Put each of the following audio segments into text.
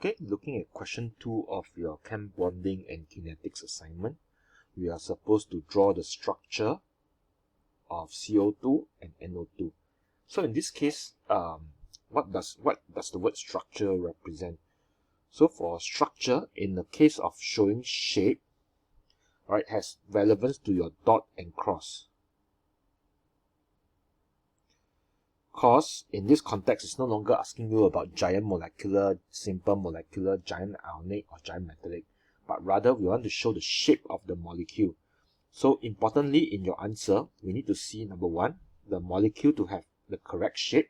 Okay, looking at question 2 of your chem bonding and kinetics assignment, we are supposed to draw the structure of CO2 and NO2. So in this case, what does the word structure represent? So for structure, in the case of showing shape, right, has relevance to your dot and cross. Because in this context, it's no longer asking you about giant molecular, simple molecular, giant ionic, or giant metallic, but rather we want to show the shape of the molecule. So importantly, in your answer, we need to see, number one, the molecule to have the correct shape,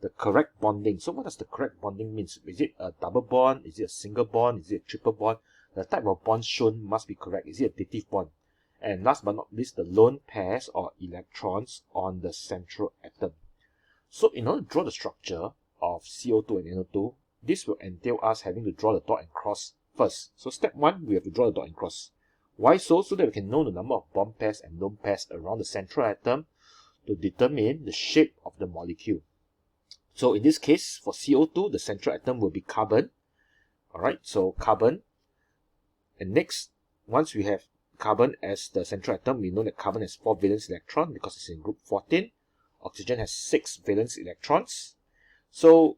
the correct bonding. So what does the correct bonding mean? Is it a double bond? Is it a single bond? Is it a triple bond? The type of bond shown must be correct. Is it a dative bond? And last but not least, the lone pairs or electrons on the central atom. So in order to draw the structure of CO2 and NO2, this will entail us having to draw the dot and cross first. So step 1, we have to draw the dot and cross. Why so? So that we can know the number of bond pairs and lone pairs around the central atom to determine the shape of the molecule. So in this case, for CO2, the central atom will be carbon. Alright, so carbon. And next, once we have carbon as the central atom, we know that carbon has 4 valence electrons because it's in group 14. Oxygen has 6 valence electrons. So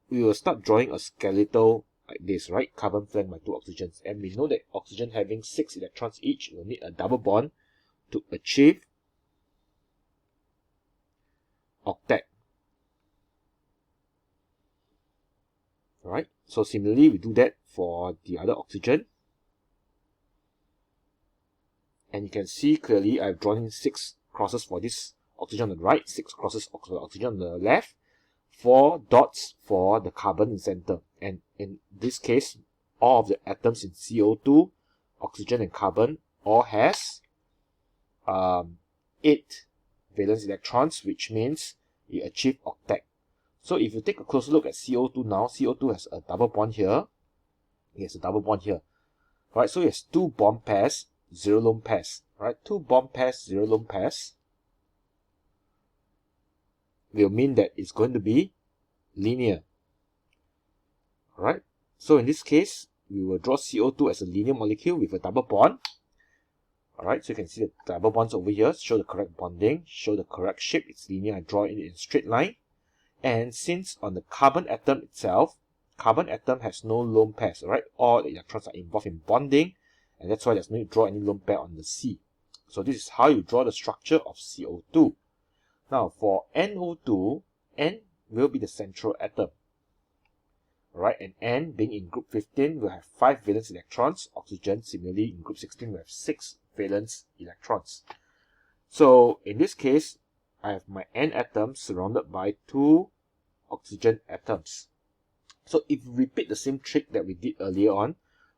we will start drawing a skeletal like this, right? Carbon flanked by 2 oxygens. And we know that oxygen having 6 electrons each will need a double bond to achieve octet. Alright, so similarly we do that for the other oxygen. And you can see clearly I've drawn in 6 crosses for this oxygen on the right, 6 crosses for the oxygen on the left, 4 dots for the carbon in center. And in this case, all of the atoms in CO2, oxygen and carbon all has 8 valence electrons, which means you achieve octet. So if you take a closer look at CO2 now, CO2 has a double bond here. It has a double bond here. Right, so it has 2 bond pairs, 0 lone pairs. Right, 2 bond pairs, 0 lone pairs will mean that it's going to be linear. Alright, so in this case, we will draw CO2 as a linear molecule with a double bond. Alright, so you can see the double bonds over here, show the correct bonding, show the correct shape, it's linear, I draw it in a straight line. And since on the carbon atom itself, carbon atom has no lone pairs, right? All the electrons are involved in bonding, and that's why there's no need to draw any lone pair on the C. So this is how you draw the structure of CO2. Now for NO2, N will be the central atom. Alright, and N being in group 15 will have 5 valence electrons. Oxygen similarly in group 16 will have 6 valence electrons. So in this case, I have my N atom surrounded by 2 oxygen atoms. So if we repeat the same trick that we did earlier on,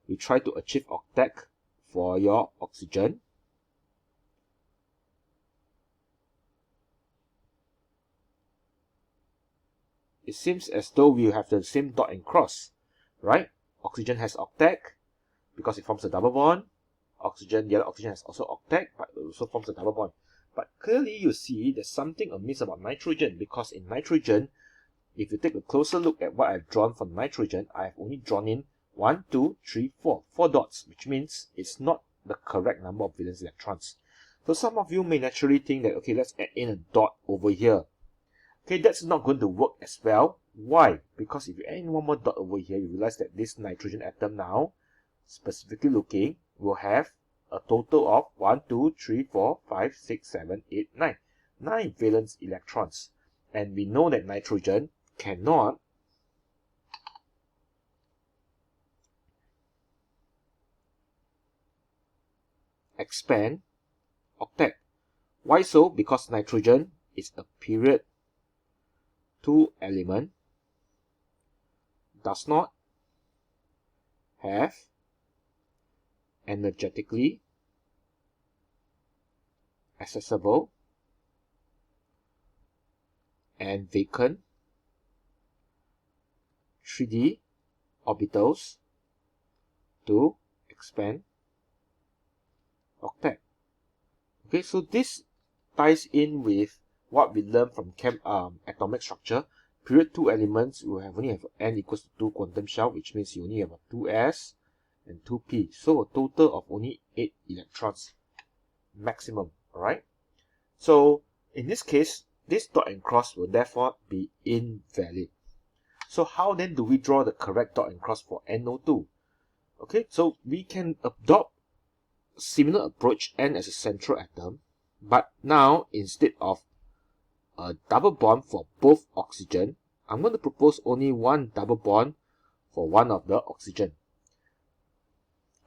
we try to achieve octet for your oxygen. It seems as though we have the same dot and cross, right? Oxygen has octet because it forms a double bond. Oxygen, the other oxygen has also octet, but it also forms a double bond. But clearly you see there's something amiss about nitrogen, because in nitrogen, if you take a closer look at what I've drawn for nitrogen, I've only drawn in 1, 2, 3, 4 dots, which means it's not the correct number of valence electrons. So some of you may naturally think that, okay, let's add in a dot over here. Okay, that's not going to work as well. Why? Because if you add in one more dot over here, you realize that this nitrogen atom now, specifically looking, will have a total of 1, 2, 3, 4, 5, 6, 7, 8, 9. 9 valence electrons. And we know that nitrogen cannot expand octet. Why so? Because nitrogen is a period 2 element, does not have energetically accessible and vacant 3D orbitals to expand octet. Okay, so this ties in with what we learned from atomic structure, period 2 elements, you only have n equals to 2 quantum shell, which means you only have a 2s and 2p. So a total of only 8 electrons maximum, alright? So in this case, this dot and cross will therefore be invalid. So how then do we draw the correct dot and cross for NO2? Okay, so we can adopt similar approach, N as a central atom, but now instead of a double bond for both oxygen, I'm going to propose only one double bond for one of the oxygen.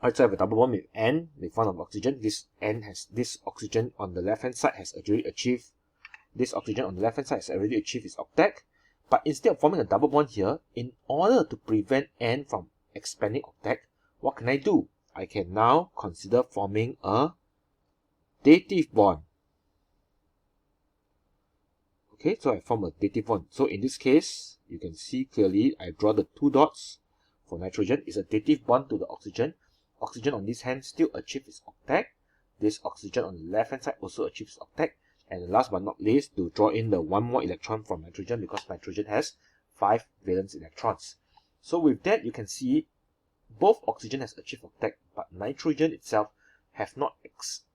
Alright, so I have a double bond with N with one of oxygen. This N has this oxygen on the left hand side has already achieved its octet. But instead of forming a double bond here, in order to prevent N from expanding octet, what can I do? I can now consider forming a dative bond. Okay, so I form a dative bond. So in this case, you can see clearly I draw the 2 dots for nitrogen. It's a dative bond to the oxygen. Oxygen on this hand still achieves its octet. This oxygen on the left hand side also achieves octet. And last but not least, to draw in the one more electron from nitrogen, because nitrogen has 5 valence electrons. So with that, you can see both oxygen has achieved octet, but nitrogen itself have not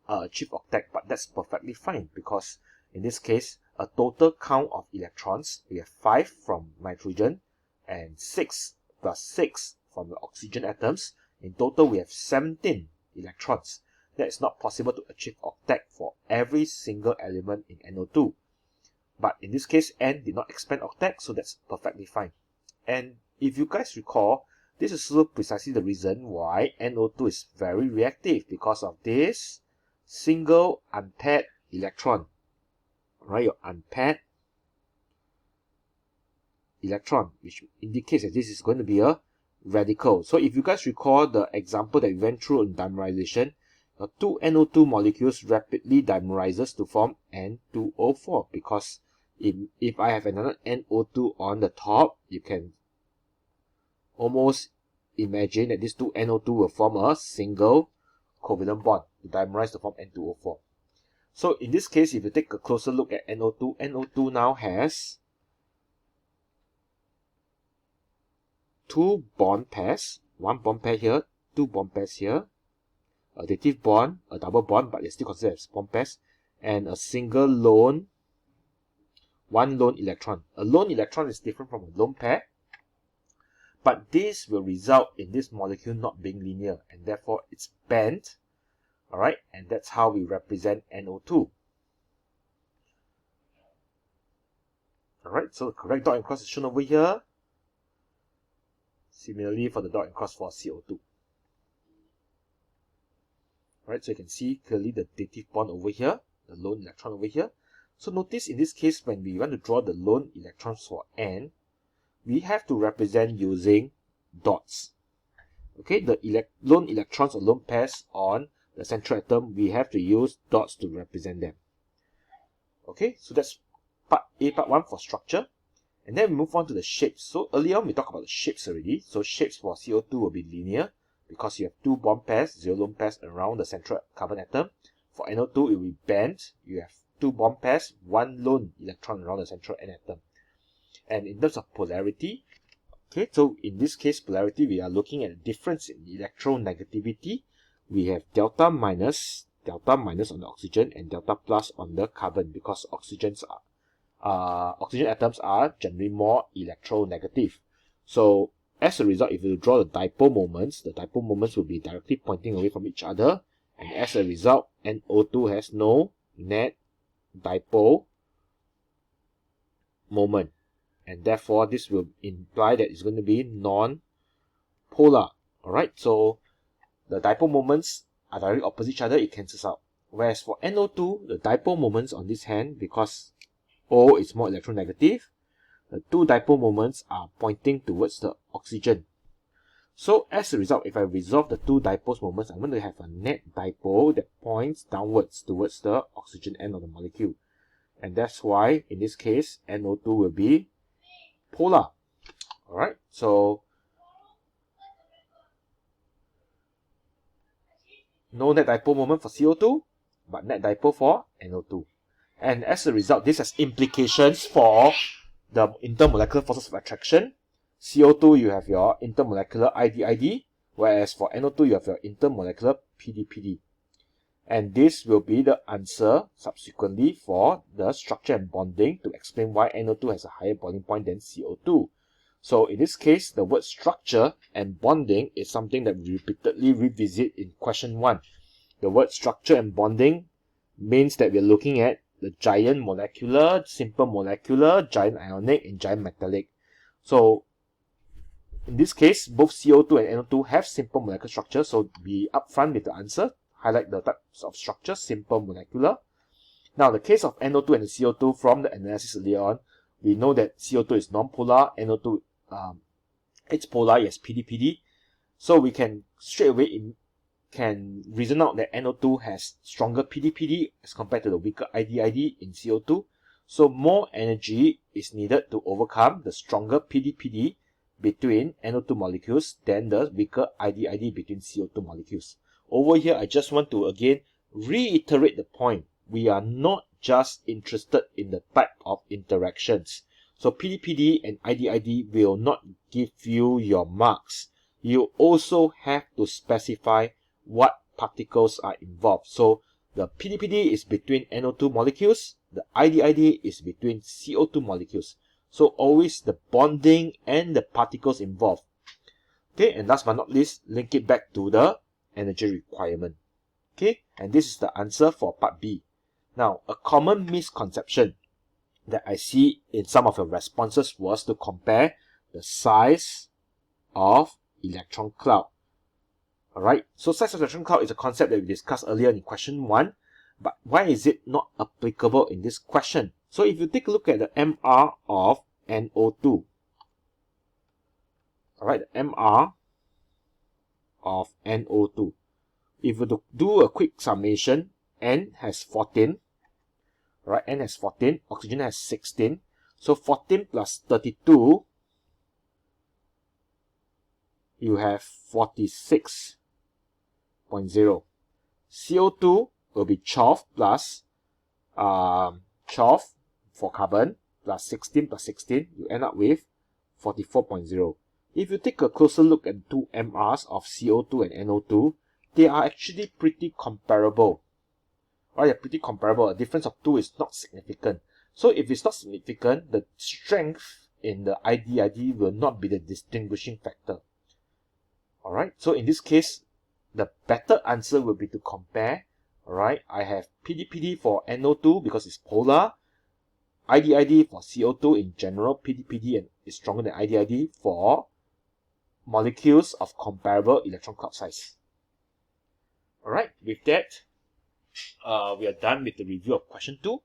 achieved octet. But that's perfectly fine, because in this case, a total count of electrons, we have 5 from nitrogen and 6 plus 6 from the oxygen atoms. In total, we have 17 electrons. That is not possible to achieve octet for every single element in NO2. But in this case, N did not expand octet, so that's perfectly fine. And if you guys recall, this is also precisely the reason why NO2 is very reactive, because of this single unpaired electron. Right, your unpaired electron, which indicates that this is going to be a radical. So if you guys recall the example that we went through in dimerization, two NO2 molecules rapidly dimerizes to form N2O4, because if I have another NO2 on the top, you can almost imagine that these two NO2 will form a single covalent bond to dimerize to form N2O4. So in this case, if you take a closer look at NO2, NO2 now has 2 bond pairs, 1 bond pair here, 2 bond pairs here, a dative bond, a double bond, but it's still considered as bond pairs, and a single lone, 1 lone electron. A lone electron is different from a lone pair, but this will result in this molecule not being linear, and therefore it's bent. Alright, and that's how we represent NO2. Alright, so the correct dot and cross is shown over here. Similarly for the dot and cross for CO2. Alright, so you can see clearly the dative bond over here, the lone electron over here. So notice in this case, when we want to draw the lone electrons for N, we have to represent using dots. Okay, the lone electrons or lone pairs on the central atom, we have to use dots to represent them. Okay, so that's part A, part 1 for structure. And then we move on to the shapes. So earlier on we talked about the shapes already. So shapes for CO2 will be linear, because you have 2 bond pairs, 0 lone pairs around the central carbon atom. For NO2 it will be bent. You have 2 bond pairs, 1 lone electron around the central N atom. And in terms of polarity, okay, so in this case polarity, we are looking at a difference in electronegativity. We have delta minus on the oxygen and delta plus on the carbon, because oxygen atoms are generally more electronegative. So as a result, if you draw the dipole moments will be directly pointing away from each other, and as a result, NO2 has no net dipole moment, and therefore this will imply that it's going to be non-polar. Alright, so the dipole moments are directly opposite each other, it cancels out. Whereas for NO2, the dipole moments on this hand, because O is more electronegative, the 2 dipole moments are pointing towards the oxygen. So as a result, if I resolve the 2 dipole moments, I'm going to have a net dipole that points downwards towards the oxygen end of the molecule. And that's why, in this case, NO2 will be polar. Alright, so no net dipole moment for CO2, but net dipole for NO2. And as a result, this has implications for the intermolecular forces of attraction. CO2, you have your intermolecular ID, whereas for NO2, you have your intermolecular PD. And this will be the answer subsequently for the structure and bonding to explain why NO2 has a higher boiling point than CO2. So in this case, the word structure and bonding is something that we repeatedly revisit in question 1. The word structure and bonding means that we're looking at the giant molecular, simple molecular, giant ionic, and giant metallic. So in this case, both CO2 and NO2 have simple molecular structure, so be upfront with the answer. Highlight the types of structure, simple molecular. Now, the case of NO2 and the CO2 from the analysis earlier on, we know that CO2 is non-polar, NO2 it's polar, yes, PD. So we can straight away can reason out that NO2 has stronger PD as compared to the weaker ID in CO2. So more energy is needed to overcome the stronger PD between NO2 molecules than the weaker ID between CO2 molecules. Over here, I just want to again reiterate the point. We are not just interested in the type of interactions. So PD and ID will not give you your marks. You also have to specify what particles are involved. So the PD is between NO2 molecules, the ID is between CO2 molecules. So always the bonding and the particles involved. Okay, and last but not least, link it back to the energy requirement. Okay, and this is the answer for part B. Now, a common misconception that I see in some of your responses was to compare the size of electron cloud. Alright, so size of electron cloud is a concept that we discussed earlier in question 1, but why is it not applicable in this question? So if you take a look at the MR of NO2, alright, the MR of NO2, if we do a quick summation, N has 14, right? N has 14, oxygen has 16, so 14 plus 32, you have 46.0. CO2 will be 12 plus 12 for carbon plus 16 plus 16, you end up with 44.0. If you take a closer look at two MRs of CO2 and NO2, they are actually pretty comparable. Right, they're pretty comparable. A difference of 2 is not significant. So if it's not significant, the strength in the ID will not be the distinguishing factor. Alright, so in this case, the better answer will be to compare. Alright, I have PD for NO2 because it's polar, ID for CO2 in general, PD and is stronger than ID for molecules of comparable electron cloud size. Alright, with that, we are done with the review of question 2.